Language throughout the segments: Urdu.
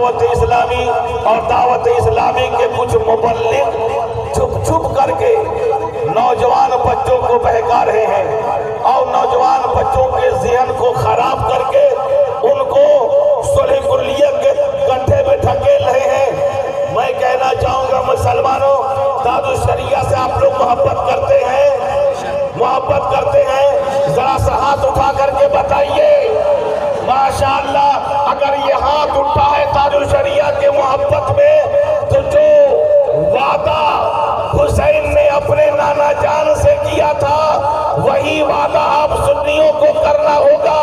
دعوت اسلامی اور دعوت اسلامی کے کچھ مبلغ چھپ چھپ کر کے نوجوان بچوں کو بہکا رہے ہیں اور نوجوان بچوں کے ذہن کو خراب کر کے ان کو صلح کلیہ کے گڈھے میں ڈھکیل رہے ہیں۔ میں کہنا چاہوں گا مسلمانوں، داد الشریعہ سے آپ لوگ محبت کرتے ہیں؟ محبت کرتے ہیں؟ ذرا سا ہاتھ اٹھا کر کے بتائیے۔ ماشاءاللہ، اگر یہ ہاتھ اٹھا ہے تاج الشریعہ کے محبت میں، تو جو وعدہ حسین نے اپنے نانا جان سے کیا تھا وہی وعدہ آپ سنیوں کو کرنا ہوگا۔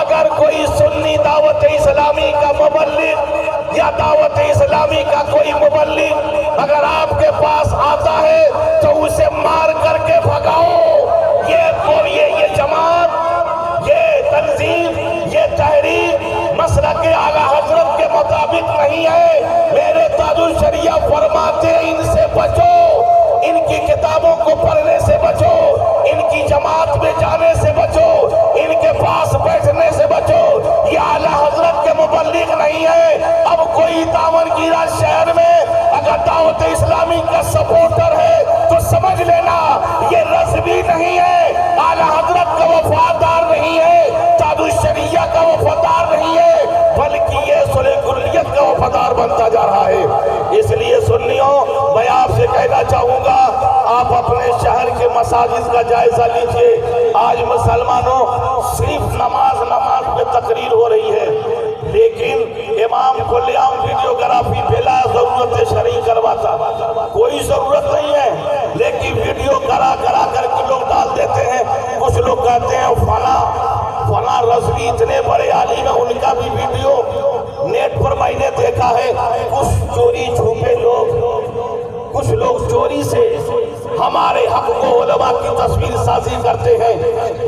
اگر کوئی سنی دعوت اسلامی کا مبلغ یا دعوت اسلامی کا کوئی مبلغ اگر آپ کے پاس آتا ہے تو اسے مار کر کے بھگاؤ۔ یہ جماعت، یہ تنظیم، یہ تحریک مسلک اعلیٰ حضرت کے مطابق نہیں ہے۔ میرے تاج الشریعہ فرماتے ہیں ان سے بچو، ان کی کتابوں کو پڑھنے سے بچو، ان کی جماعت میں جانے سے بچو، ان کے پاس بیٹھنے سے بچو۔ یہ اعلیٰ حضرت کے مبلغ نہیں ہے۔ اب کوئی دامنگیرہ شہر میں اگر دعوت اسلامی کا سپورٹر ہے تو سمجھ لینا یہ رضوی نہیں ہے، اعلیٰ حضرت کا وفادار نہیں ہے، تاج الشریعہ کا وفادار نہیں ہے، بلکہ یہ صلح کلیت کا وفادار بنتا جا رہا ہے۔ اس لیے سنیوں، میں آپ سے کہنا چاہوں گا، آپ اپنے شہر کے مساجد کا جائزہ لیجئے۔ آج مسلمانوں صرف نماز پہ تقریر ہو رہی ہے، لیکن امام کھلے عام ویڈیوگرافی بلا ضرورت شرعی کرواتا، کوئی ضرورت نہیں ہے، لیکن ویڈیو کرا کر کے لوگ ڈال دیتے ہیں۔ کچھ لوگ کہتے ہیں فلاں رضوی اتنے بڑے عالم ہیں، ان کا بھی ویڈیو نیٹ پر میں نے دیکھا ہے۔ کچھ چوری چھپے کچھ لوگ چوری سے ہمارے حق کو علماء کی تصویر سازی کرتے ہیں،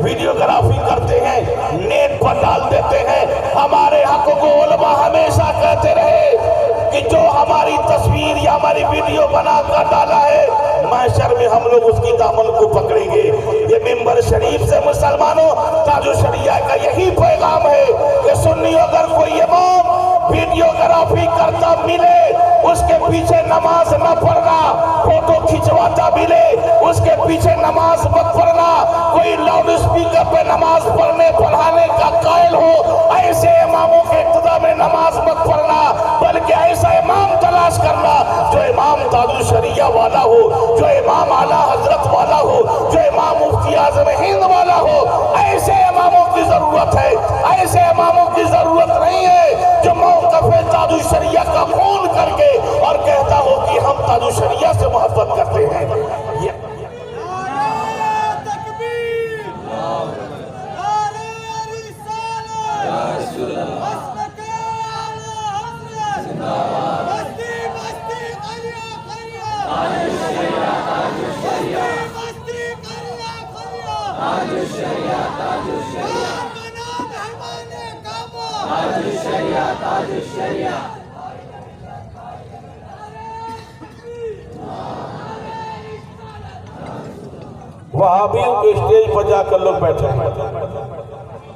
ویڈیوگرافی کرتے ہیں، نیٹ پر ڈال دیتے ہیں۔ ہمارے حق کو علماء ہمیشہ کہتے رہے کہ جو ہماری تصویر یا ہماری ویڈیو بنا کر ڈالا ہے، محشر میں ہم لوگ اس کی دامن کو پکڑیں گے۔ یہ ممبر شریف سے مسلمانوں، تاج الشریعہ کا یہی پیغام ہے کہ سنی اگر کوئی امام ویڈیوگرافی کرتا ملے، اس کے پیچھے نماز نہ پڑھنا، فوٹو کھنچواتا ملے، اس کے پیچھے نماز مت پڑھنا، کوئی لاؤڈ اسپیکر پہ نماز پڑھانے کا قائل ہو، ایسے اماموں کے اقتداء میں نماز مت پڑھنا، بلکہ ایسا امام تلاش کرنا جو امام تاج الشریعہ والا ہو، جو امام اعلیٰ حضرت والا ہو، جو امام مفتی اعظم ہند والا ہو۔ ایسے اماموں کی ضرورت ہے، ایسے اماموں کی ضرورت نہیں ہے جو موقف تاج الشریعہ کا خون کر کے اور کہتا ہو کہ ہم تاج الشریعہ سے محبت کرتے ہیں۔ وہابیوں کے اسٹیج پر جا کر لوگ بیٹھے ہیں،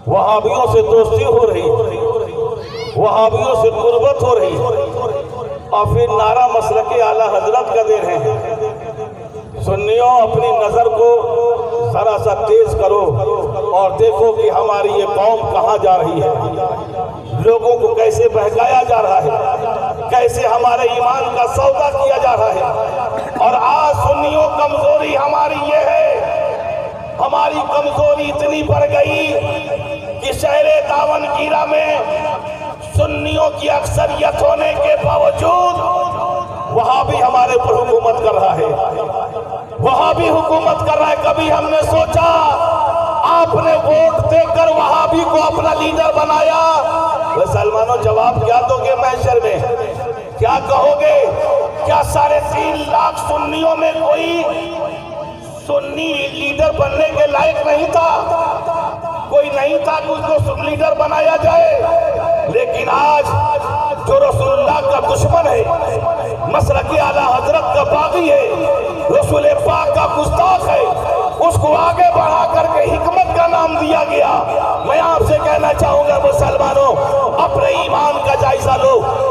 وہابیوں سے دوستی ہو رہی، وہابیوں سے قربت ہو رہی، اور پھر نعرہ مسلک اعلیٰ حضرت کا دے رہے ہیں۔ سنیوں، اپنی نظر کو ذرا سا تیز کرو اور دیکھو کہ ہماری یہ قوم کہاں جا رہی ہے، لوگوں کو کیسے بہکایا جا رہا ہے، کیسے ہمارے ایمان کا سودا کیا جا رہا ہے۔ اور آج سنیوں کمزوری ہماری یہ ہے، ہماری کمزوری اتنی بڑھ گئی کہ شہر دامنگیرہ میں سنیوں کی اکثریت ہونے کے باوجود وہاں بھی ہمارے پر حکومت کر رہا ہے، وہاں بھی حکومت کر رہا ہے۔ کبھی ہم نے سوچا آپ نے ووٹ دے کر وہابی کو اپنا لیڈر بنایا، مسلمانوں جواب کیا دو گے محشر میں؟ کیا کہو گے؟ کیا 3.5 لاکھ سنیوں میں کوئی سنی لیڈر بننے کے لائق نہیں تھا؟ کوئی نہیں تھا کہ اس کو لیڈر بنایا جائے؟ لیکن آج جو رسول اللہ کا دشمن ہے، مسلک اعلیٰ حضرت کا باغی ہے، رسول پاک کا گستاخ ہے، اس کو آگے بڑھا کر کے حکمت کا نام دیا گیا۔ میں آپ سے کہنا چاہوں گا مسلمانوں، اپنے ایمان کا جائزہ لو،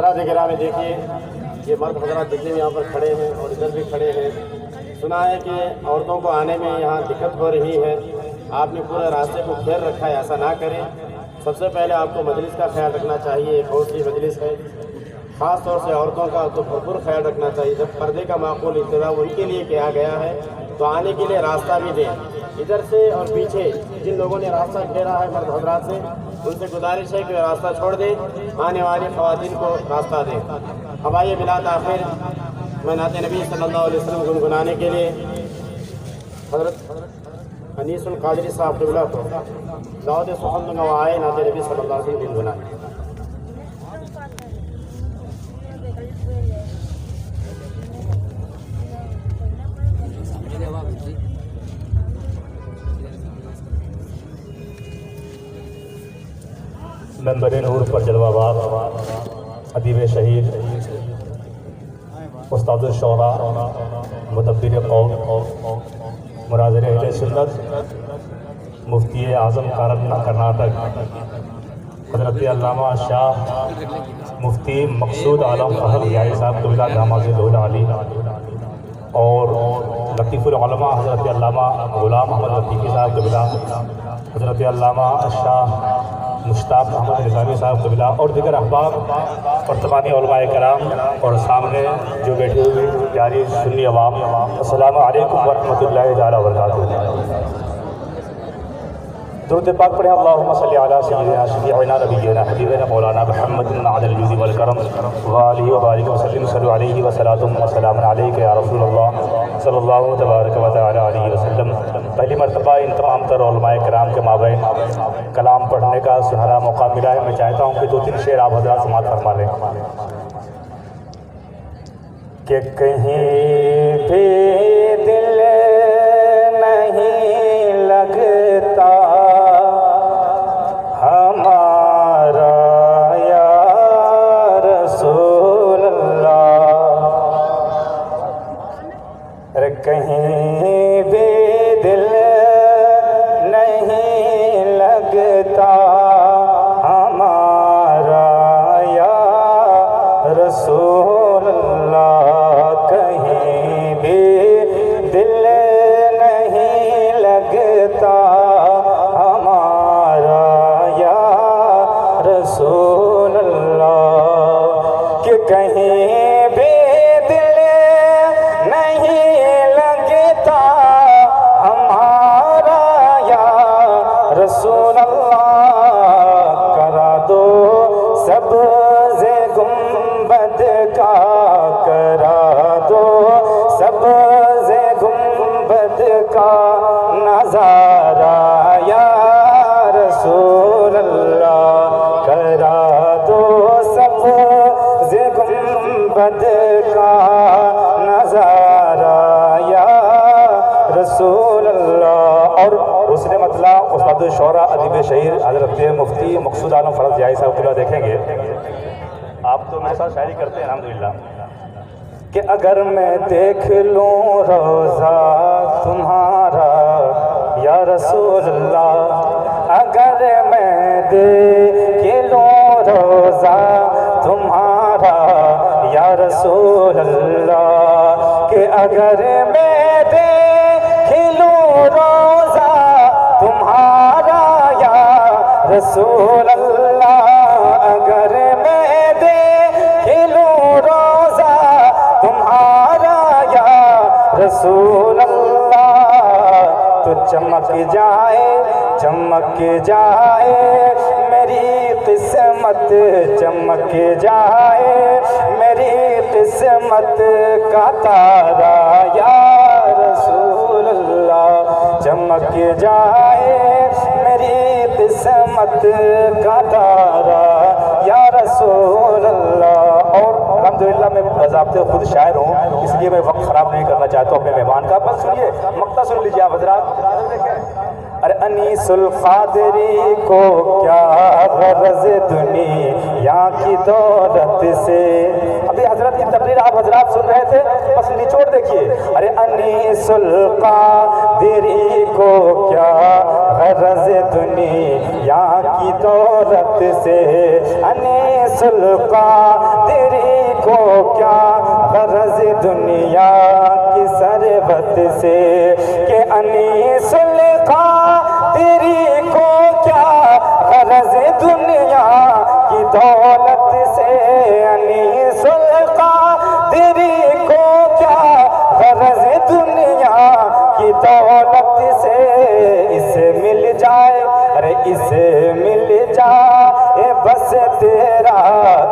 حضرات گرامی دیکھیے یہ مرد حضرات جتنے بھی یہاں پر کھڑے ہیں اور ادھر بھی کھڑے ہیں، سنا ہے کہ عورتوں کو آنے میں یہاں دقت ہو رہی ہے، آپ نے پورے راستے کو گھیر رکھا ہے، ایسا نہ کریں۔ سب سے پہلے آپ کو مجلس کا خیال رکھنا چاہیے، ایک بہت سی مجلس ہے، خاص طور سے عورتوں کا تو بھرپور خیال رکھنا چاہیے۔ جب پردے کا معقول انتظام ان کے لیے کیا گیا ہے تو آنے کے لیے راستہ بھی دیں۔ ادھر سے اور پیچھے جن لوگوں نے راستہ گھیرا ہے مرد حضرات سے، ان سے گزارش ہے کہ وہ راستہ چھوڑ دیں، آنے والی خواتین کو راستہ دیں۔ اب آئیے بلا تاخیر میں نعت نبی صلی اللہ علیہ وسلم گنگنانے کے لیے حضرت انیس القادری صاحب قبلہ کو دعوت سخن دوں گا، وہ آئے نعت نبی صلی اللہ علیہ وسلم گنگنانے۔ منبر نور پر جلوہ باز ادیب شہید استاد الشعراء مدبر قوم مناظر اہل سنت مفتی اعظم کرناٹک حضرت علامہ شاہ مفتی مقصود عالم فہد یائی صاحب قبلہ داماد علی اور لطیف العلماء حضرت علامہ غلام احمد لطیفی صاحب قبلہ، حضرت علامہ شاہ مشتاق احمد نظامی صاحب قبلہ اور دیگر احباب اور تمامی علماء کرام اور سامنے جو بیٹھے ہوئے پیاری سنی عوام، السلام علیکم ورحمۃ اللہ تعالیٰ وبرکاتہ۔ درود پاک پڑھیں، اللہم صلی علی سیدنا شفیعنا نبینا حبیبنا مولانا محمد علی الجود والکرم وآلہ وبارک وسلم، صلو علیہ وسلام وسلام علیک یا رسول اللہ صلی اللہ تبارک و تعالی علیہ وسلم۔ پہلی مرتبہ ان تمام تر علماء کرام کے مابین کلام پڑھنے کا سنہرا موقع ملا ہے۔ میں چاہتا ہوں کہ دو تین شعر آپ حضرات سماعت فرما لیں کہ کہیں بھی دل نہیں لگتا ہمارا یا رسول اللہ، کہیں بھی دل نہیں لگتا ہمارا یا رسول اللہ، کہیں بھی دل نہیں لگتا ہمارا یا رسول اللہ، کہ کہیں بھی دل نہیں لگتا ہمارا یا رسول اللہ، کرا دو سبز گنبد کا، کرا دو سبز گنبد کا نظارہ یا رسول اللہ، کرا دو سبز گنبد کا نظارہ یا رسول اللہ۔ اور حسن مطلع استاد الشعراء ادیب شہید حضرت مفتی مقصود عالم فرد یائی صاحب قبلہ دیکھیں گے۔ آپ تو میرے ساتھ شاعری کرتے ہیں الحمدللہ، کہ اگر میں دیکھ لوں روضہ تمہارا یا رسول اللہ، اگر میں دیکھ لوں روضہ تمہارا یا رسول اللہ، کہ اگر میں دیکھ لوں روضہ تمہارا یا رسول اللہ، اگر میں دیکھ لوں روضہ تمہارا یا رسول اللہ، تو چمک جائے میری قسمت، چمک جائے میری قسمت کا تارا یا رسول اللہ، چمک جائے میری قسمت کا تارا یا رسول اللہ۔ اور الحمدللہ میں بضابطِ خود شاعر ہوں، اس لیے میں وقت خراب نہیں کرنا چاہتا ہوں اپنے مہمان کا۔ بس سنیے مقطع سن لیجیے آپ حضرات۔ ارے انیس القادری کو کیا غرض دنیا کی دولت سے، ابھی حضرت کی تقریر آپ حضرات سن رہے تھے، بس نچوڑ دیکھیے۔ ارے انیس القادری کو کیا غرض دنیا کی دولت سے، انیس القادری کو کیا غرض دنیا کی ثروت سے، کہ انیس القادری کو کیا غرض دنیا کی دولت سے، انیس القادری کو کیا غرض دنیا کی دولت سے، اسے مل جائے، ارے اسے مل جائے بس تیرا،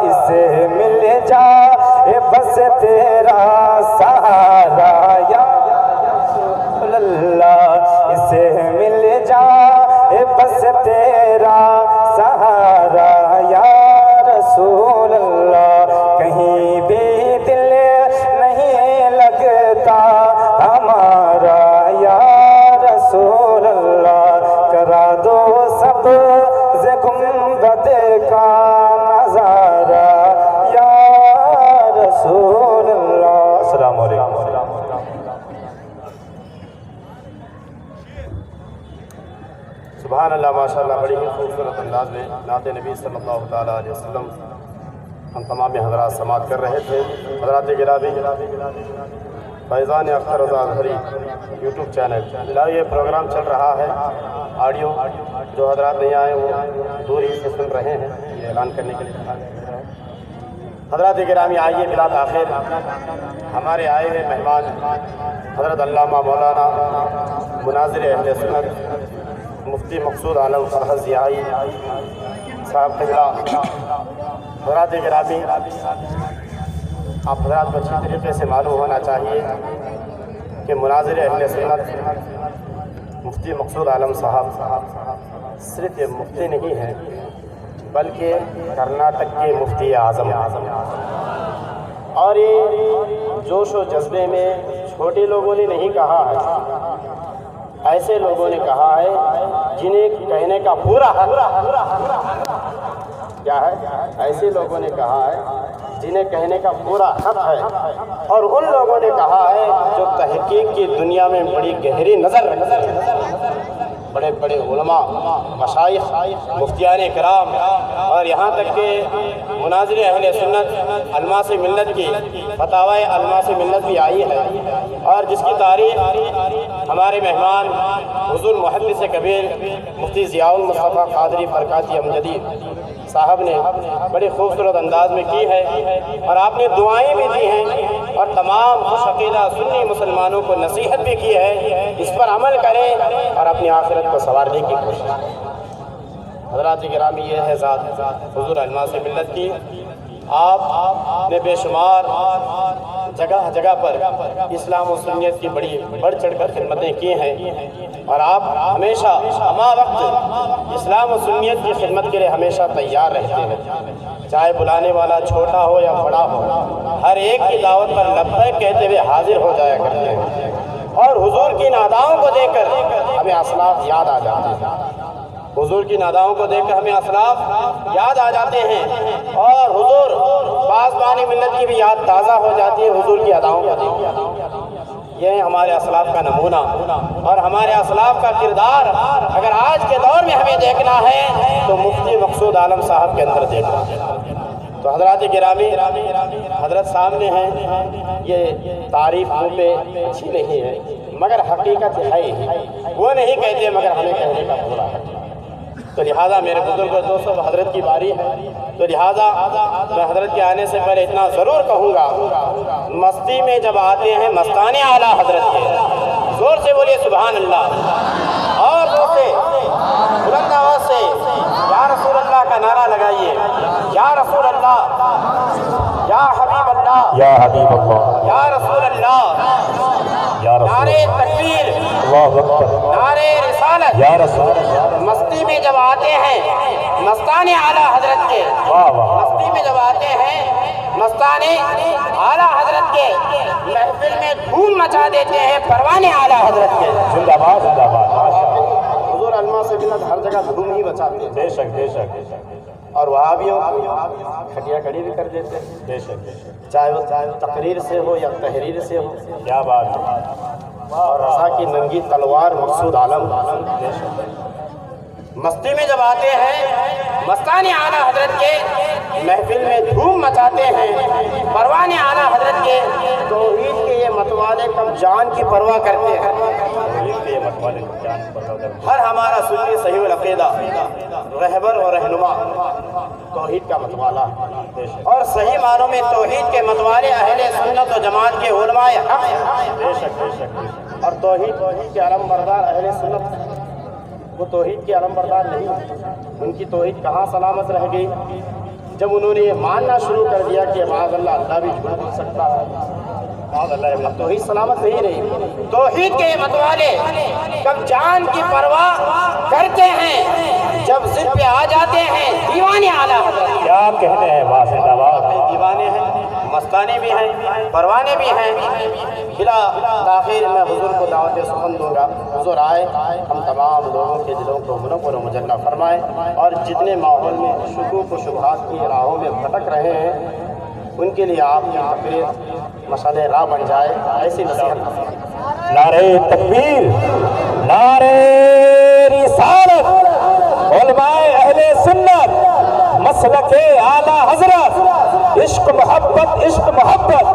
اسے مل جائے بس تیرا سہارا یا رسول اللہ، اسے مل جائے بس تیرا سہارا یا رسول اللہ، کہیں بھی دل نہیں لگتا ہمارا یا رسول اللہ، کرا دو سبز گنبد کا نظارہ یا رسول اللہ۔ السلام علیکم۔ سبحان اللہ، ماشاء اللہ، بڑی ہی خوبصورت انداز میں نعت نبی صلی اللہ تعالیٰ علیہ وسلم ہم تمام حضرات سماعت کر رہے تھے۔ حضرات گرامی، فیضان اختر رضا اظہری یوٹیوب چینل یہ پروگرام چل رہا ہے، آڈیو جو حضرات نہیں آئے وہ دور ہی سے سن رہے ہیں، یہ اعلان کرنے کے لیے کہا گیا ہے۔ حضرات گرامی، آئیے بلا تاخیر ہمارے آئے ہوئے مہمان حضرت علامہ مولانا مناظر اہل سنت مفتی مقصود عالم فرحت ضیائی صاحب قبلہ۔ حضرات گرامی، آپ حضرات کو اچھی طریقے سے معلوم ہونا چاہیے کہ مناظر اہل سنت مفتی مقصود عالم صاحب صرف یہ مفتی نہیں ہیں بلکہ کرناٹک کے مفتی اعظم، اور یہ جوش و جذبے میں چھوٹے لوگوں نے نہیں کہا ہے، ایسے لوگوں نے کہا ہے جنہیں کہنے کا پورا حق کیا ہے، ایسے لوگوں نے کہا ہے جنہیں کہنے کا پورا حق ہے، اور ان لوگوں نے کہا ہے جو تحقیق کی دنیا میں بڑی گہری نظر رکھتے ہیں، بڑے بڑے علماء، مشائخ، مفتیان کرام، اور یہاں تک کہ مناظر اہل سنت الماس ملت کی فتاوی الماس ملت بھی آئی ہے، اور جس کی تاریخ ہمارے مہمان حضور محدث کبیر مفتی ضیاء المصطفیٰ قادری برکاتی امجدی صاحب نے بڑی خوبصورت انداز میں کی ہے، اور آپ نے دعائیں بھی دی ہیں، اور تمام خوش عقیدہ سنی مسلمانوں کو نصیحت بھی کی ہے، اس پر عمل کریں اور اپنی آخرت کو سنوارنے کی کوشش کریں۔ حضرات گرامی، یہ ہے ذات حضور الماس ملت کی۔ آپ نے بے شمار جگہ جگہ پر اسلام و سنیت کی بڑی بڑھ چڑھ کر خدمتیں کی ہیں، اور آپ ہمیشہ ہمہ وقت اسلام و سنیت کی خدمت کے لیے ہمیشہ تیار رہتے ہیں، چاہے بلانے والا چھوٹا ہو یا بڑا ہو، ہر ایک کی دعوت پر لبیک کہتے ہوئے حاضر ہو جایا کرتے ہیں، اور حضور کی ناداؤں کو دیکھ کر ہمیں اسلاف یاد آ جاتے ہیں، حضور کی ناداؤں کو دیکھ کر ہمیں اسلاف یاد آ جاتے ہیں، اور حضور پاسبانی ملت کی بھی یاد تازہ ہو جاتی ہے حضور کی اداؤں کو دیکھ کر۔ یہ ہے ہمارے اسلاف کا نمونہ، اور ہمارے اسلاف کا کردار اگر آج کے دور میں ہمیں دیکھنا ہے تو مفتی مقصود عالم صاحب کے اندر دیکھنا ہے۔ تو حضرات گرامی، حضرت سامنے ہیں، یہ تعریف منہ پہ اچھی نہیں ہے مگر حقیقت ہے ہی، وہ نہیں کہتے مگر ہمیں کہنے کا پورا ہے۔ تو لہٰذا میرے بزرگ دوستوں، حضرت کی باری ہے، تو لہٰذا میں حضرت کے آنے سے پہلے اتنا ضرور کہوں گا، مستی میں جب آتے ہیں مستانے اعلیٰ حضرت کے، زور سے بولیے سبحان اللہ، اور زور سے بلند آواز سے یا رسول اللہ کا نعرہ لگائیے، یا رسول اللہ، یا حبیب اللہ، یا حبیب اللہ، یا رسول اللہ، یا رسول نعرے تکبیر، اللہ اکبر، نعرے رسالت۔ یا رسول اللہ، مستی میں جب آتے ہیں مستان اعلیٰ حضرت کے، واہ واہ، مستی میں جب آتے ہیں مستان اعلیٰ حضرت کے، محفل میں دھوم مچا دیتے ہیں پروان اعلیٰ حضرت کے۔ زندہ باد، زندہ باد، ماشاءاللہ، حضور الماس ملت ہر جگہ دھوم ہی مچاتے ہیں، بے شک بے شک، اور وہابیوں کھٹیا کھڑی بھی کر دیتے ہیں، بے شک بے شک، چاہے وہ تقریر سے ہو یا تحریر سے ہو، کیا بات ہے، اور رضا کی ننگی تلوار مقصود عالم۔ مستی میں جب آتے ہیں مستان اعلیٰ حضرت کے محفل میں دھوم مچاتے ہیں، پروان اعلیٰ حضرت کے توحید کے یہ متوالے کم جان کی پرواہ کرتے ہیں۔ ہر ہمارا سنی صحیح العقیدہ رہبر اور رہنما توحید کا متوالا، اور صحیح معنوں میں توحید کے متوالے اہل سنت و جماعت کے علماء حق ہیں۔ اور توحید کے علم بردار اہل سنت وہ توحید کے علم بردار نہیں، ان کی توحید کہاں سلامت رہ گئی جب انہوں نے یہ ماننا شروع کر دیا کہ معاذ اللہ اللہ بھی جھوٹ بول سکتا ہے، معاذ اللہ، توحید سلامت نہیں رہی۔ توحید کے متوالے کب جان کی پرواہ کرتے ہیں، جب ضد پہ آ جاتے ہیں دیوانے اعلیٰ حضرت، کیا کہنے ہیں واسطہ دیوانے ہیں، مستانے بھی ہیں، پروانے بھی ہیں۔ بلا تاخیر میں حضور کو دعوت سخن دوں گا، حضور آئے، ہم تمام لوگوں کے دلوں کو منور و مجلہ فرمائے، اور جتنے ماحول میں شکوک و شبہات کی راہوں میں بھٹک رہے ہیں ان کے لیے آپ کی تقریر مشعل راہ بن جائے، ایسی نصیحت۔ نعرہ تکبیر، نعرہ رسالت، علماء اہل سنت، مسلک اعلیٰ حضرت، عشق محبت، عشق محبت،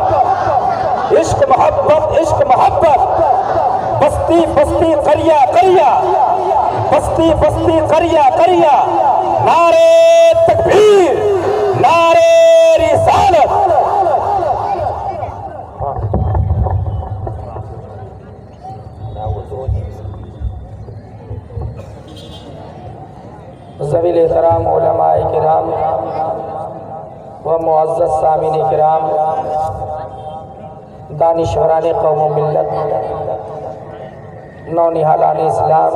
عشق محبت، عشق محبت، بستی بستی قریہ قریہ، بستی بستی قریہ قریہ، نعرہ تکبیر، نعرہ رسالت۔ ذویل احترام علماء کرام و معزز سامعین کرام، دانشوران قوم و ملت، نونہالان اسلام،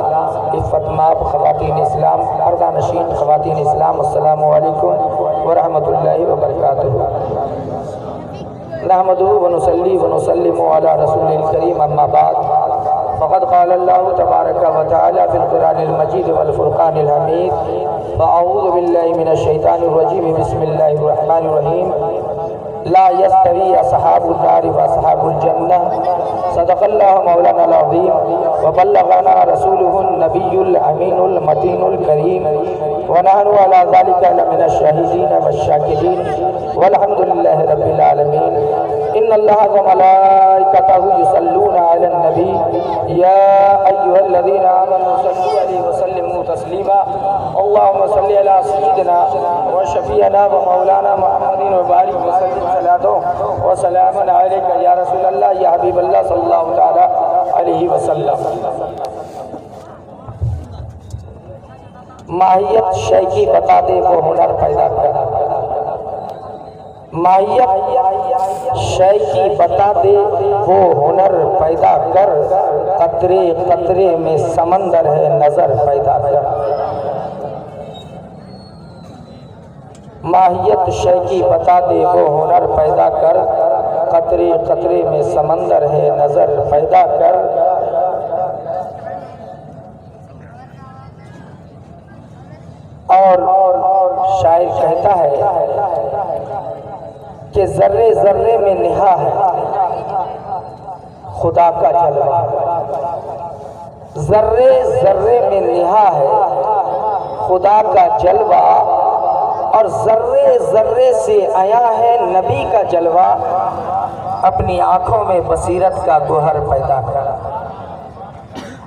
عفت مآب خواتین اسلام، پردہ نشین خواتین اسلام، السلام علیکم ورحمۃ اللہ وبرکاتہ۔ نحمدہ ونصلی ونسلم علی رسول الکریم، اما بعد، فقد قال اللہ تبارک و تعالی فی القرآن المجید والفرقان الحمید، فاعوذ باللہ من الشیطان الرجیم، بسم اللہ الرحمن الرحیم، لا يستوي اصحاب النار واصحاب الجنہ، صدق اللہ مولانا العظیم، وبلغنا رسوله النبی الامین المتین الکریم، ونحن على ذلك لمن الشاہدین والشاکرین، والحمد للہ رب العالمین۔ ان اللہ وملائکتہ یصلون علی النبی، یا ایھا الذین آمنوا صلوا علیہ وسلموا تسلیما، اللہم صل علی سیدنا وشفیعنا ومولانا محمد وبارک وسلم صلاۃ و سلام علیک یا رسول اللہ، یا حبیب اللہ صلی اللہ تعالی علیہ وسلم۔ ماہیت شے کی بتا دے وہ ہنر پیدا کر، ماہیت شے کی بتا دے وہ ہنر پیدا کر، قطرے قطرے میں سمندر ہے نظر پیدا کر۔ ماہیت شے کی بتا دے وہ ہنر پیدا کر، قطرے قطرے میں سمندر ہے نظر پیدا کر۔ اور شاعر کہتا ہے کہ ذرے ذرے میں نہا ہے خدا کا جلوہ، ذرے ذرے میں نہا ہے خدا کا جلوہ، اور ذرے ذرے سے آیا ہے نبی کا جلوہ، اپنی آنکھوں میں بصیرت کا گوہر پیدا کر۔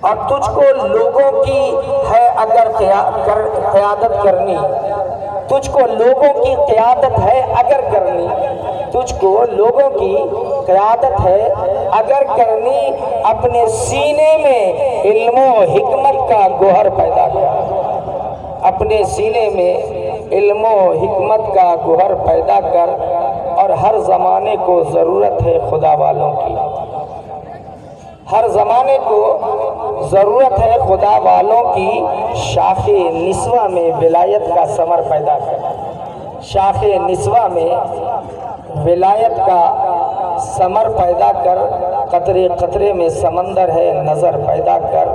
اور تجھ کو لوگوں کی ہے اگر قیادت کرنی، تجھ کو لوگوں کی قیادت ہے اگر کرنی، تجھ کو لوگوں کی قیادت ہے اگر کرنی، اپنے سینے میں علم و حکمت کا گوہر پیدا کر، اپنے سینے میں علم و حکمت کا گوہر پیدا کر۔ اور ہر زمانے کو ضرورت ہے خدا والوں کی، ہر زمانے کو ضرورت ہے خدا والوں کی، شاخ نسوہ میں ولایت کا ثمر پیدا کر، شاخ نسوہ میں ولایت کا ثمر پیدا کر، قطرے قطرے میں سمندر ہے نظر پیدا کر۔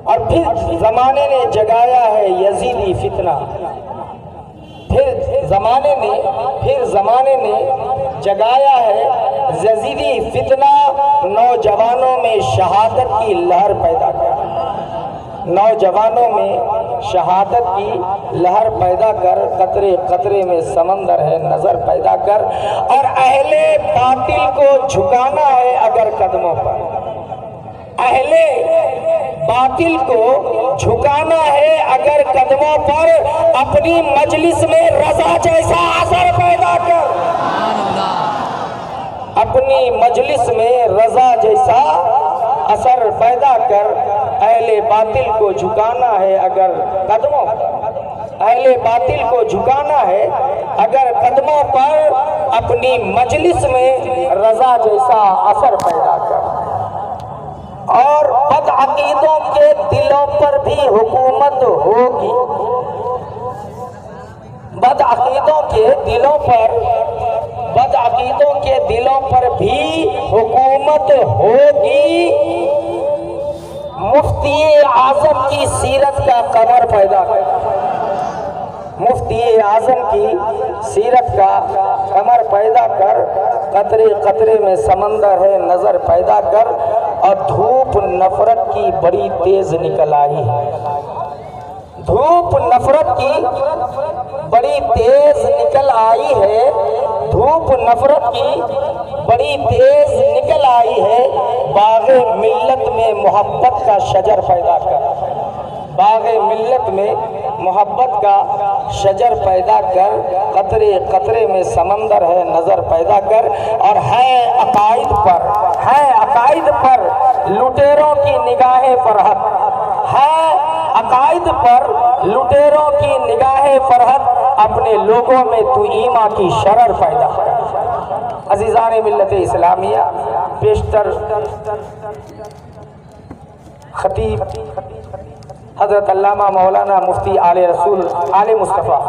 اور پھر زمانے نے جگایا ہے یزیدی فتنہ، پھر زمانے نے جگایا ہے یزیدی فتنہ، نوجوانوں میں شہادت کی لہر پیدا کر، نوجوانوں میں شہادت کی لہر پیدا کر، قطرے قطرے میں سمندر ہے نظر پیدا کر، اور اہل باطل کو جھکانا ہے اگر قدموں پر، اہل باطل کو جھکانا ہے اگر قدموں پر، اپنی مجلس میں رضا جیسا اثر پیدا کر، اپنی مجلس میں رضا جیسا اثر پیدا کر، اہل باطل کو جھکانا ہے اگر قدموں پر، اہل باطل کو جھکانا ہے اگر قدموں پر، اپنی مجلس میں رضا جیسا اثر پیدا کر، اور بدعقیدوں کے دلوں پر بھی حکومت ہوگی، بدعقیدوں کے دلوں پر، بدعقیدوں کے دلوں پر بھی حکومت ہوگی، مفتی اعظم کی سیرت کا قمر پیدا کر، مفتی اعظم کی سیرت کا قمر پیدا کر، قطرے قطرے میں سمندر ہے نظر پیدا کر، اور دھوپ نفرت کی بڑی تیز نکل آئی ہے، دھوپ نفرت کی بڑی تیز نکل آئی ہے، دھوپ نفرت کی بڑی تیز نکل آئی ہے، باغ ملت میں محبت کا شجر پیدا کر، باغ ملت میں محبت کا شجر پیدا کر، قطرے قطرے میں سمندر ہے نظر پیدا کر، اور ہے عقائد پر، ہے عقائد پر لٹیروں کی نگاہیں فرحت، ہے عقائد پر لٹیروں کی نگاہیں فرحت، اپنے لوگوں میں تو ایمان کی شرر پیدا کر۔ عزیزان ملت اسلامیہ، پیشتر خطیب حضرت علامہ مولانا مفتی آل رسول آل مصطفیٰ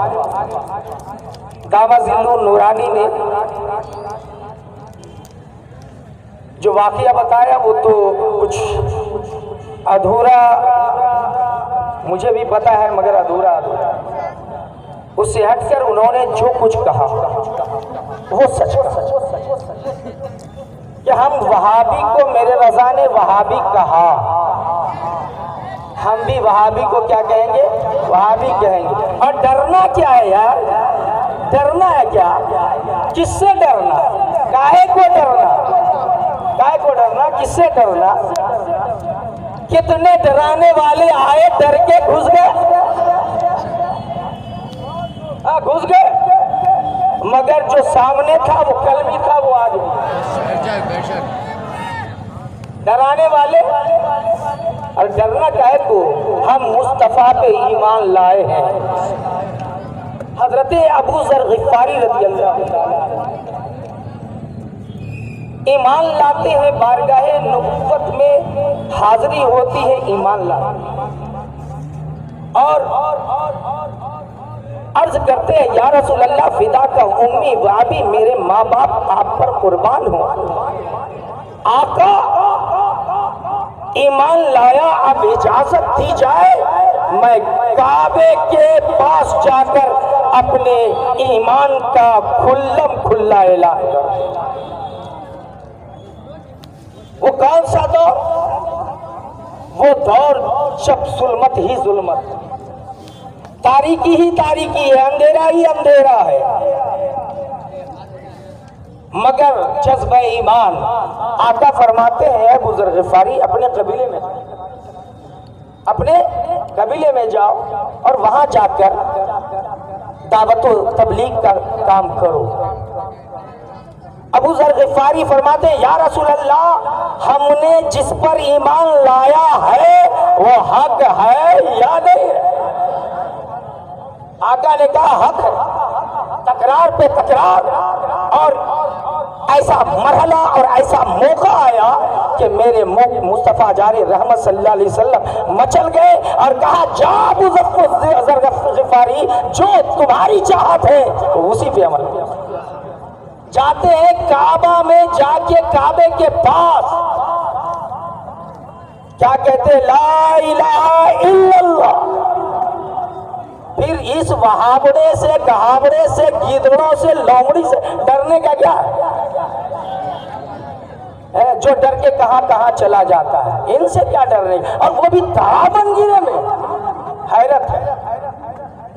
دعویٰ ذلو نورانی نے جو واقعہ بتایا وہ تو کچھ ادھورا مجھے بھی پتا ہے، مگر ادھورا اس سے ہٹ کر انہوں نے جو کچھ کہا وہ سچ کہا کہ ہم وہابی کو میرے رضا نے وہابی کہا، ہم بھی وہابی کو کیا کہیں گے؟ وہابی کہیں گے۔ اور ڈرنا کیا ہے یار؟ ڈرنا ہے کیا؟ کس سے ڈرنا؟ کاہے کو ڈرنا؟ کاہے کو ڈرنا؟ کس سے ڈرنا؟ کتنے ڈرانے والے آئے ڈر کے گھس گئے، گھس گئے، مگر جو سامنے تھا وہ کل بھی تھا، وہ آج بھی۔ ڈرانے والے، اور ڈرنا کیا ہے تو ہم مصطفیٰ پہ ایمان لائے ہیں۔ حضرت ابو ذر غفاری رضی اللہ تعالیٰ ایمان لاتے ہیں، بارگاہ نبوت میں حاضری ہوتی ہے، ایمان لاتے اور عرض کرتے ہیں یا رسول اللہ فدا کا امی و ابی، میرے ماں باپ آپ پر قربان ہوں۔ آقا ایمان لایا، اب اجازت دی جائے میں کعبے کے پاس جا کر اپنے ایمان کا کھلم کھلا اعلان کروں۔ وہ کون سا دور؟ وہ دور جب ظلمت ہی ظلمت، تاریکی ہی تاریکی ہے، اندھیرا ہی اندھیرا ہے، مگر جذبہ ایمان۔ آقا فرماتے ہیں ابو ذر غفاری اپنے قبیلے میں جاؤ اور وہاں جا کر دعوت و تبلیغ کا کام کرو۔ ابو ذر غفاری فرماتے ہیں یا رسول اللہ، ہم نے جس پر ایمان لایا ہے وہ حق ہے یا نہیں ہے؟ آقا نے کہا حق ہے۔ تکرار پہ تکرار، اور ایسا مرحلہ اور ایسا موقع آیا کہ میرے مصطفیٰ جاری رحمت صلی اللہ علیہ وسلم مچل گئے اور کہا جا ابو ذر غفاری، جو تمہاری چاہت ہے اسی پہ عمل کیا۔ جاتے ہیں کعبہ میں، جا کے کعبے کے پاس کیا کہتے ہیں؟ لا الہ الا اللہ۔ پھر اس وہابڑے سے، گہابڑے سے، گیدڑوں سے، لومڑی سے ڈرنے کا کیا ہے؟ جو ڈر کے کہاں کہاں چلا جاتا ہے، ان سے کیا ڈرنے کا؟ اور وہ بھی تابنگیرے میں، حیرت ہے۔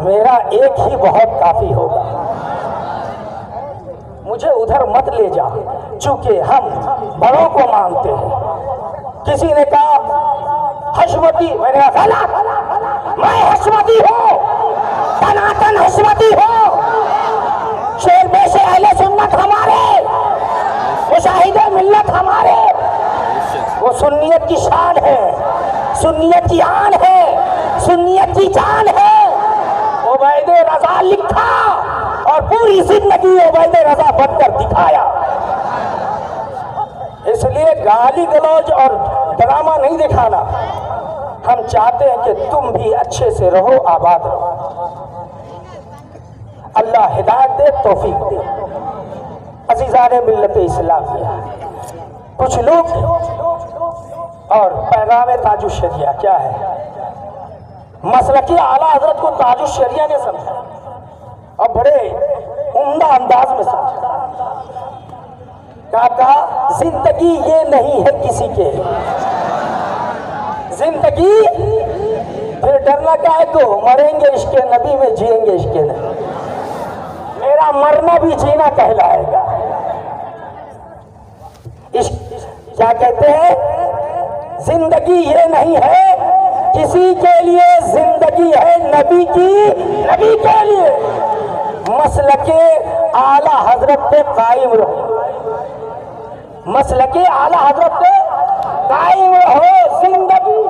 میرا ایک ہی بہت کافی ہوگا، مجھے ادھر مت لے جا، چونکہ ہم بڑوں کو مانتے ہیں۔ کسی نے کہا حشمتی، میں نے کہا غلط، میں حشمتی ہوں، تناتن حشمتی ہوں۔ شیر پیش اہل سنت ہمارے، مشاہد ملت ہمارے، وہ سنیت کی شان ہے، سنیت کی آن ہے، سنیت کی جان ہے۔ عبید رضا لکھا اور پوری زندگی عبید رضا بن کر دکھایا۔ اس لیے گالی گلوچ اور ڈرامہ نہیں دکھانا، ہم چاہتے ہیں کہ تم بھی اچھے سے رہو، آباد رہو۔ اللہ ہدایت دے، توفیق دے۔ عزیزان ملت اسلامیہ، کچھ لوگ اور پیغام تاج الشریعہ کیا ہے؟ مسلکی اعلیٰ حضرت کو تاج الشریعہ نے سمجھا اور بڑے عمدہ انداز میں سمجھا۔ کہا زندگی یہ نہیں ہے کسی کے، زندگی پھر ڈرنا کیا ہے کو مریں گے عشق نبی میں، جئیں گے عشق نبی، میرا مرنا بھی جینا کہلائے گا۔ کیا کہتے ہیں؟ زندگی یہ نہیں ہے کسی کے لیے، زندگی ہے نبی کی، نبی کے لیے۔ مسلک اعلیٰ حضرت پہ قائم رہو، مسلک اعلیٰ حضرت پہ قائم رہو، زندگی۔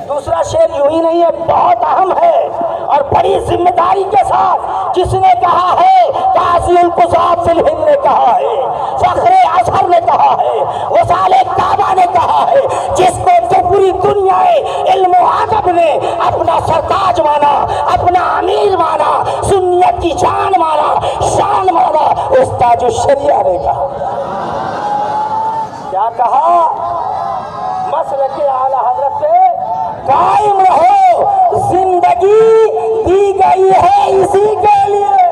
دوسرا شعر یوں ہی نہیں ہے، بہت اہم ہے اور بڑی ذمہ داری کے ساتھ جس نے کہا ہے، قاضی القضات فی الہند نے کہا ہے، فخر اظہر نے کہا ہے، وصال کعبہ نے کہا ہے، جس کو تو پوری دنیا علم و ادب نے اپنا سرتاج مانا، اپنا امیر مانا، سنیت کی جان مانا، شان مانا، اس تاج الشریعہ نے کہا۔ کیا کہا؟ مسلک اعلیٰ حضرت سے قائم رہو، زندگی دی گئی ہے اسی کے لیے۔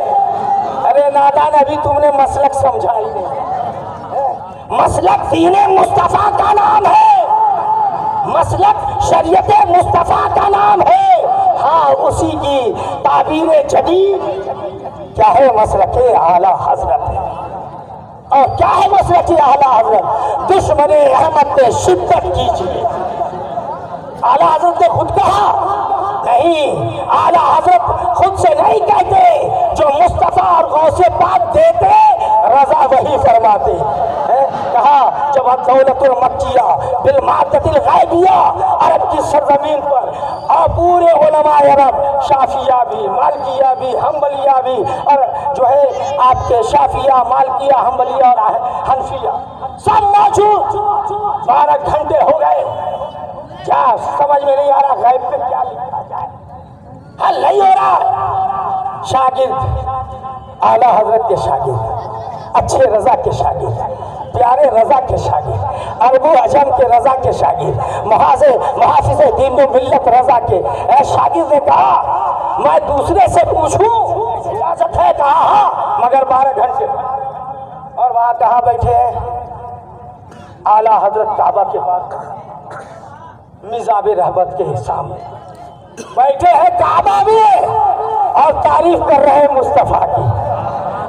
ارے نادان، ابھی تم نے مسلک سمجھا ہی نہیں۔ مسلک دین مصطفیٰ کا نام ہے، مسلک شریعت مصطفیٰ کا نام ہے۔ ہاں، اسی کی تعبیر جدید کیا ہے؟ مسلک اعلیٰ حضرت ہے۔ اور کیا ہے مسلک اعلیٰ حضرت؟ دشمن احمد پہ شدت کیجیے۔ اعلیٰ حضرت نے خود کہا نہیں، اعلیٰ حضرت خود سے نہیں کہتے، جو مصطفیٰ اور غوث پاک دیتے رضا وہی فرماتے۔ کہا جب دولت المکیہ بالمادت الغیبیہ عرب کی سرزمین پر اور پورے علماء عرب، شافیہ بھی، مالکیہ بھی، حنبلیہ بھی، اور جو ہے آپ کے شافیہ، مالکیہ، حنبلیہ اور حنفیہ سب موجود، 12 گھنٹے ہو گئے، کیا سمجھ میں نہیں آ رہا غیب پہ کیا لکھا جائے، حل نہیں ہو رہا۔ شاگرد اعلیٰ حضرت کے شاگرد، اچھے رضا کے شاگرد، پیارے رضا کے شاگرد، عرب و عجم کے رضا کے شاگرد، محافظ دین و ملت رضا کے شاگرد نے کہا میں دوسرے سے پوچھوں اجازت ہے؟ کہا ہاں، مگر 12 گھنٹے۔ اور وہاں کہاں بیٹھے ہیں؟ اعلیٰ حضرت کعبہ کے پاس مزاب رحمت کے سامنے بیٹھے ہیں کعبہ میں اور تعریف کر رہے ہیں مصطفیٰ کی۔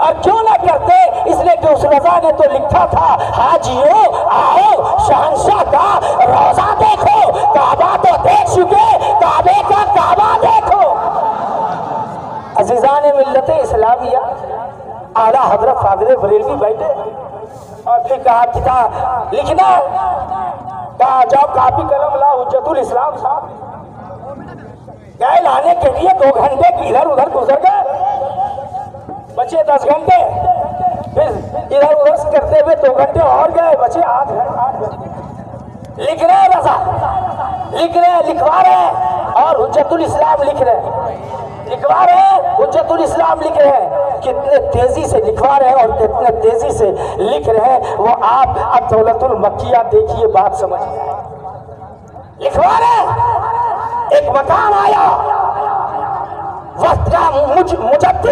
اور کیوں نہ کرتے؟ اس لیے کہ اس رضا نے تو لکھا تھا حاجیو آؤ شہنشاہ کا روزہ دیکھو، کعبہ تو دیکھ چکے، کعبے کا کعبہ دیکھو۔ عزیزان ملت اسلامیہ، اعلیٰ حضرت فاضل بریلوی بیٹھے اور پھر کہا کتاب لکھنا، کہا جاؤ کاپی قلم لا حجت الاسلام صاحب، گئے لانے کے لیے 2 گھنٹے ادھر ادھر گزر گئے، بچے 10 گھنٹے، پھر ادھر ادھر کرتے ہوئے 2 گھنٹے اور گئے، بچے 8 گھنٹے۔ لکھ رہے رضا، لکھ رہے، لکھوا رہے، اور حجت الاسلام لکھ رہے، لکھوا رہے، حجت الاسلام لکھ رہے ہیں۔ کتنے تیزی سے لکھوا رہے ہیں اور کتنے تیزی سے لکھ رہے ہیں، وہ آپ اب دولت المکیہ دیکھیے، بات سمجھ لکھوا رہے۔ ایک مقام آیا وقت کا مجدد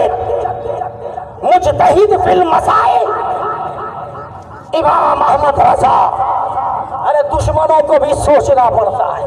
مجتہد فی المسائل امام احمد رضا۔ ارے دشمنوں کو بھی سوچنا پڑتا ہے،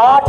8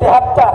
73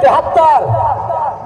73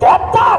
73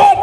1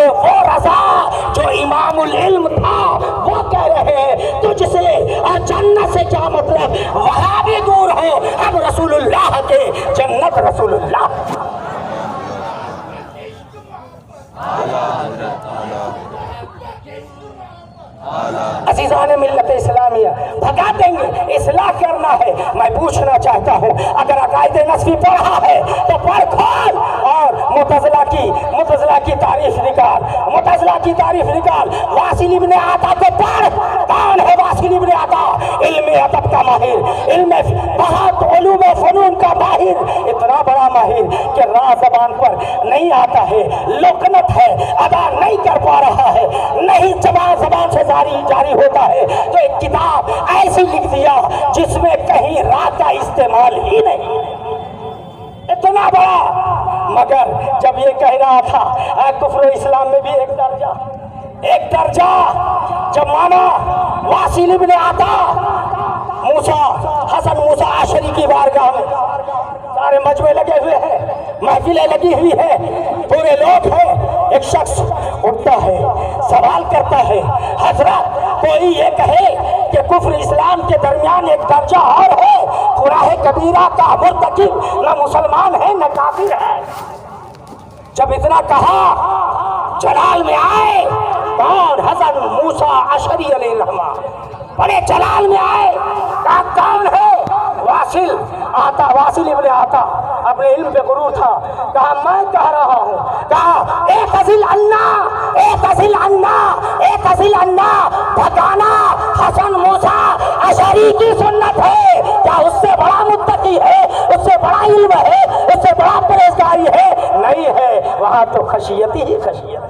سے وہ رضا جو امامُ العلم تھا وہ کہہ رہے ہیں تجھ سے اور جنت سے کیا مطلب، وہاں بھی دور ہو ہم رسول اللہ کے، جنت رسول اللہ۔ عزیزان ملت اسلامیہ، بھگا دیں گے، اصلاح کرنا ہے۔ میں پوچھنا چاہتا ہوں اگر عقائد نسبی پڑھا ہے تو پڑھ کھول اور معتزلہ کی تعریف نکال، معتزلہ کی تعریف نکال۔ واصل ابن عطا کو پڑھ، کون ہے واصل ابن عطا؟ علم ادب کا ماہر، علم بہت علوم و فنون کا ماہر، اتنا بڑا ماہر کہ راہ زبان پر نہیں آتا ہے، لکنت ہے، ادا نہیں کر پا رہا ہے، نہیں زبان سے جاری ہوتا ہے، تو ایک کتاب ایسی لکھ دیا جس میں کہیں راہ کا استعمال ہی نہیں، اتنا بڑا۔ مگر جب یہ کہہ رہا تھا کفر و اسلام میں بھی ایک درجہ جب مانا واصل ابن عطا حسن موسیٰ عشری کی بارگاہ میں، سارے مجمع لگے ہوئے ہیں، محفلیں لگی ہوئی ہیں، پورے لوگ ہیں، ایک شخص اٹھتا ہے، سوال کرتا ہے، حضرت کوئی یہ کہے کہ کفر اسلام کے درمیان ایک درجہ اور ہے، گناہ کبیرہ کا مرتکب نہ مسلمان ہے نہ کافر ہے۔ جب اتنا کہا جلال میں آئے کون؟ حسن موسیٰ عشری علیہ الرحمہ بڑے جلال میں آئے، کہا کون ہے؟ واصل ابن عطا، اپنے علم پہ غرور تھا، کہا میں کہہ رہا ہوں، کہا اعتزل عنا بھگانا حسن موسیٰ عشری کی سنت ہے، کیا اس سے بڑا متقی ہے، اس سے بڑا علم ہے، اس سے بڑا پرہیزگاری ہے؟ نہیں ہے، وہاں تو خشیت ہی خشیت،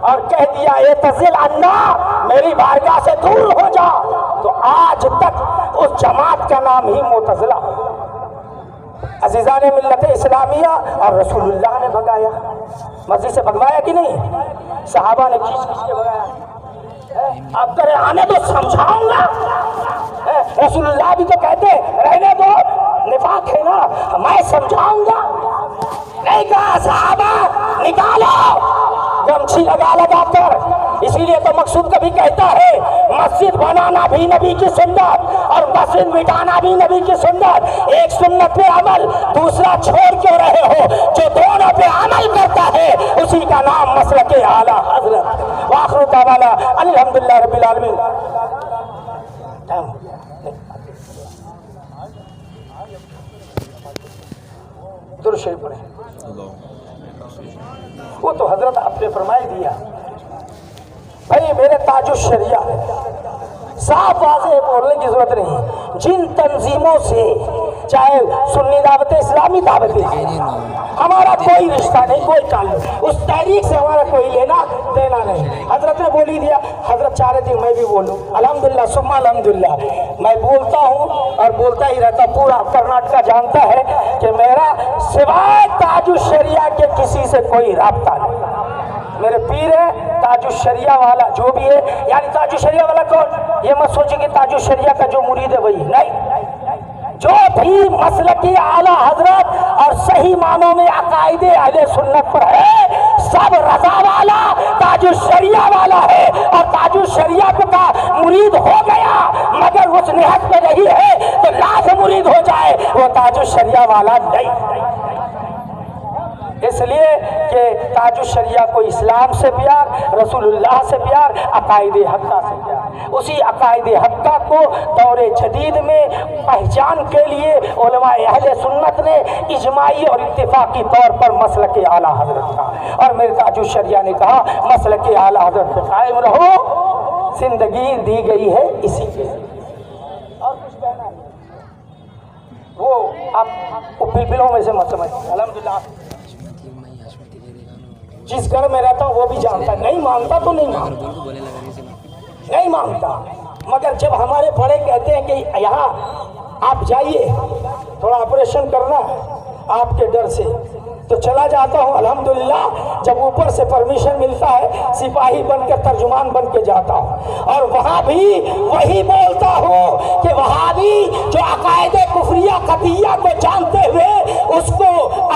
اور کہہ دیا اعتزل عنا، میری بارگاہ سے دور ہو جا، تو آج تک اس جماعت کا نام ہی معتزلہ۔ عزیزان ملت اسلامیہ، اور رسول اللہ نے بھگایا، مسجد سے بھگوایا کہ نہیں؟ صحابہ نے کھینچ کے بھگایا۔ اب کرے آنے تو سمجھاؤں گا، رسول اللہ بھی تو کہتے رہنے دو، نفاق ہے نا، میں سمجھاؤں گا، نہیں کہا صحابہ نکالو گمچھی لگا کر۔ اسی لیے تو مقصود کبھی کہتا ہے مسجد بنانا بھی نبی کی سنت اور مسجد مٹانا بھی نبی کی سنت، ایک سنت پہ عمل دوسرا چھوڑ کیوں رہے ہو؟ جو دونوں پہ عمل کرتا ہے اسی کا نام مسلک اعلیٰ حضرت۔ وآخر دعوانا الحمدللہ رب العالمین۔ درود شریف پڑھیں۔ وہ تو حضرت آپ نے فرمائی دیا بھائی، میرے تاج الشریعہ صاف واضح بولنے کی ضرورت نہیں، جن تنظیموں سے چاہے سنی دعوت اسلامی دعوت، ہمارا کوئی رشتہ نہیں، کوئی تعلق، اس تحریک سے ہمارا کوئی لینا دینا نہیں۔ حضرت نے بولی دیا، حضرت چاہ رہے تھے میں بھی بولوں، الحمدللہ ثم الحمدللہ، میں بولتا ہوں اور بولتا ہی رہتا، پورا کرناٹکا جانتا ہے کہ میرا سوائے تاج الشریعہ کے کسی سے کوئی رابطہ نہیں۔ میرے پیر ہے تاج الشریعہ والا جو بھی ہے، یعنی تاج الشریعہ والا کون؟ یہ مت سوچیں کہ تاج الشریعہ کا جو مرید ہے وہی نہیں، جو بھی مسلک اعلیٰ حضرت اور صحیح معنوں میں عقائد اہل سنت پر ہے، سب رضا والا تاج الشریعہ والا ہے، اور تاج الشریعہ کا مرید ہو گیا مگر اس نہج پہ نہیں ہے تو لاکھ مرید ہو جائے وہ تاج الشریعہ والا نہیں۔ اس لیے کہ تاج الشریعہ کو اسلام سے پیار، رسول اللہ سے پیار، عقائد حقہ سے پیار، اسی عقائد حقہ کو دور جدید میں پہچان کے لیے علماء اہل سنت نے اجماعی اور اتفاقی طور پر مسلک اعلیٰ حضرت کا، اور میرے تاج الشریعہ نے کہا مسلک اعلیٰ حضرت پہ قائم رہو، زندگی دی گئی ہے اسی کے لیے۔ اور کچھ کہنا ہے وہ آپ پلپلوں میں سے مت سمجھ، الحمدللہ جس گھر میں رہتا ہوں وہ بھی جانتا ہے، نہیں مانتا تو نہیں مانتا، مگر جب ہمارے بڑے کہتے ہیں کہ یہاں آپ جائیے تھوڑا آپریشن کرنا ہے آپ کے ڈر سے، تو چلا جاتا ہوں الحمدللہ، جب اوپر سے پرمیشن ملتا ہے سپاہی بن کے ترجمان بن کے جاتا ہوں، اور وہاں بھی وہی بولتا ہوں کہ وہابی جو عقائد کفریہ قطعیہ کو جانتے ہوئے اس کو